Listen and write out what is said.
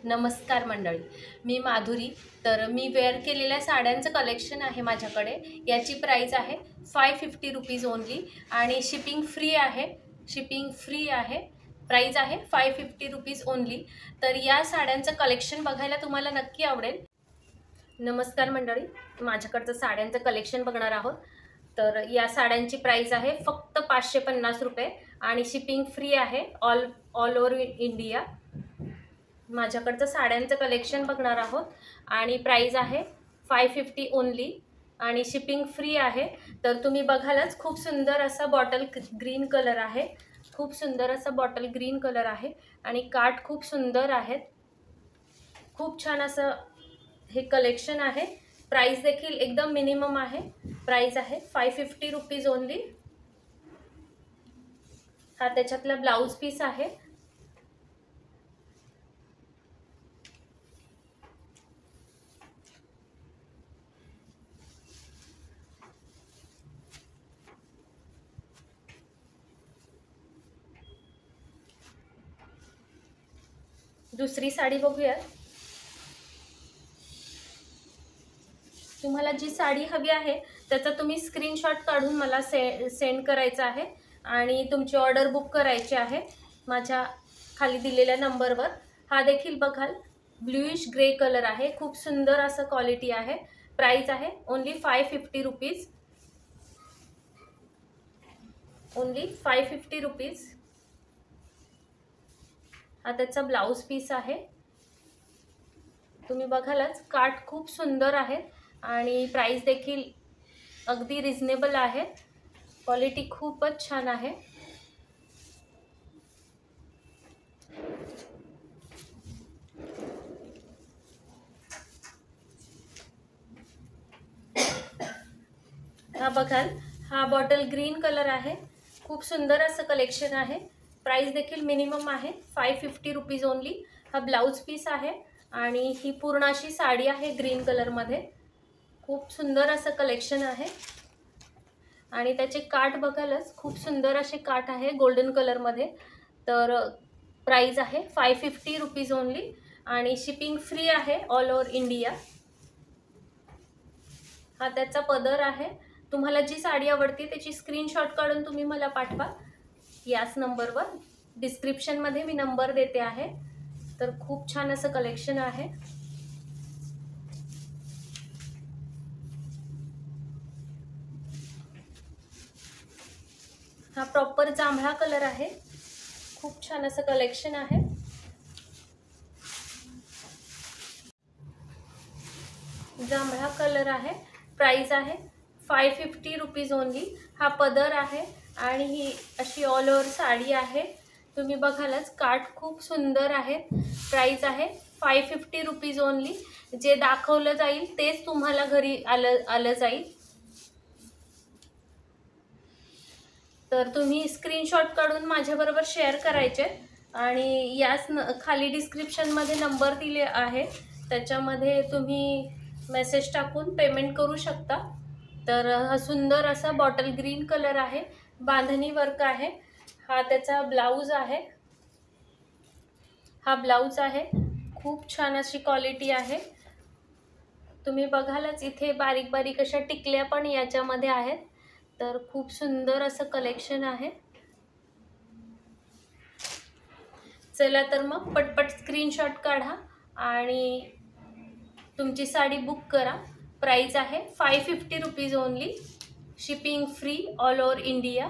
नमस्कार मंडळी, मी माधुरी. तर मी वेअर केलेल्या साड्यांचं कलेक्शन आहे माझ्याकडे. याची प्राइस आहे 550 रुपीज ओनली आणि शिपिंग फ्री आहे. प्राइस आहे 550 रुपीज ओनली. तर या साड्यांचं कलेक्शन बघायला तुम्हाला नक्की आवडेल. नमस्कार मंडळी, माझ्याकडचं साड्यांचं कलेक्शन बघणार आहोत. तर या साड्यांची प्राइस आहे फक्त 550 रुपये आणि शिपिंग फ्री आहे ऑल ओव्हर इंडिया. माझ्याकडचं साड्यांचं कलेक्शन बघणार आहोत आणि प्राइस आहे 550 ओनली आणि शिपिंग फ्री आहे. तर तुम्ही बघालच खूप सुंदर असा बॉटल ग्रीन कलर आहे. खूप सुंदर असा बॉटल ग्रीन कलर आहे आणि काठ खूप सुंदर आहेत. खूप छान असं हे कलेक्शन आहे. प्राइस देखील एकदम मिनिमम आहे. प्राइस आहे 550 रुपीज ओनली. हा त्याच्यातला ब्लाउज पीस आहे. दुसरी साडी बघूया. तुम्हाला जी साडी हवी आहे त्याचा तुम्ही स्क्रीनशॉट काढून मला सेंड करायचा आहे आणि तुमची ऑर्डर बुक करायची आहे माझ्या खाली दिलेल्या नंबरवर. हा देखील बघाल ब्लूइश ग्रे कलर आहे. खूप सुंदर असं क्वालिटी आहे. प्राइस आहे ओनली 550 रुपीज. Only 550 rupees. हा त्याचा ब्लाउज पीस आहे. तुम्ही बघालच काठ खूप सुंदर आहे आणि प्राइस देखील अगदी रिझनेबल आहे. क्वालिटी खूपच छान आहे. हा बघाल हा बॉटल ग्रीन कलर आहे. खूप सुंदर असं कलेक्शन आहे. प्राइस देखील मिनिमम आहे 550 रुपीज ओनली. हा ब्लाउज पीस आहे आणि ही पूर्ण अशी साडी आहे ग्रीन कलरमध्ये. खूप सुंदर असं कलेक्शन आहे आणि त्याचे काठ बघालच खूप सुंदर असे काठ आहे गोल्डन कलरमध्ये. तर प्राइस आहे 550 रुपीज ओनली आणि शिपिंग फ्री आहे ऑल ओव्हर इंडिया. हा त्याचा पदर आहे. तुम्हाला जी साडी आवडते त्याची स्क्रीनशॉट काढून तुम्ही मला पाठवा याच नंबरवर. डिस्क्रिप्शनमध्ये मी नंबर देते आहे. तर खूप छान असं कलेक्शन आहे. हा प्रॉपर जांभळा कलर आहे. खूप छान असं कलेक्शन आहे. जांभळा कलर आहे. प्राइस आहे 550 रुपीज ओनली. हा पदर आहे आणि ही अशी ऑल ओव्हर साडी आहे. तुम्ही बघालच काठ खूप सुंदर आहे. प्राइस आहे 550 रुपीज ओनली. जे दाखवलं जाईल तेच तुम्हाला घरी आलं जाईल. तर तुम्ही स्क्रीनशॉट काढून माझ्याबरोबर शेअर करायचे आणि याच खाली डिस्क्रिप्शनमध्ये नंबर दिले आहे त्याच्यामध्ये तुम्ही मेसेज टाकून पेमेंट करू शकता. तर हा सुंदर असा बॉटल ग्रीन कलर आहे. बांधणी वर्क आहे. हा त्याचा ब्लाउज आहे. हा ब्लाउज आहे. खूप छान अशी क्वालिटी आहे. तुम्ही बघालच इथे बारीक बारीक अशा टिकल्या पण याच्यामध्ये आहेत. तर खूप सुंदर असं कलेक्शन आहे. चला तर मग पटपट स्क्रीनशॉट काढा आणि तुमची साडी बुक करा. प्राइस आहे 550 rupees only. Shipping free all over India.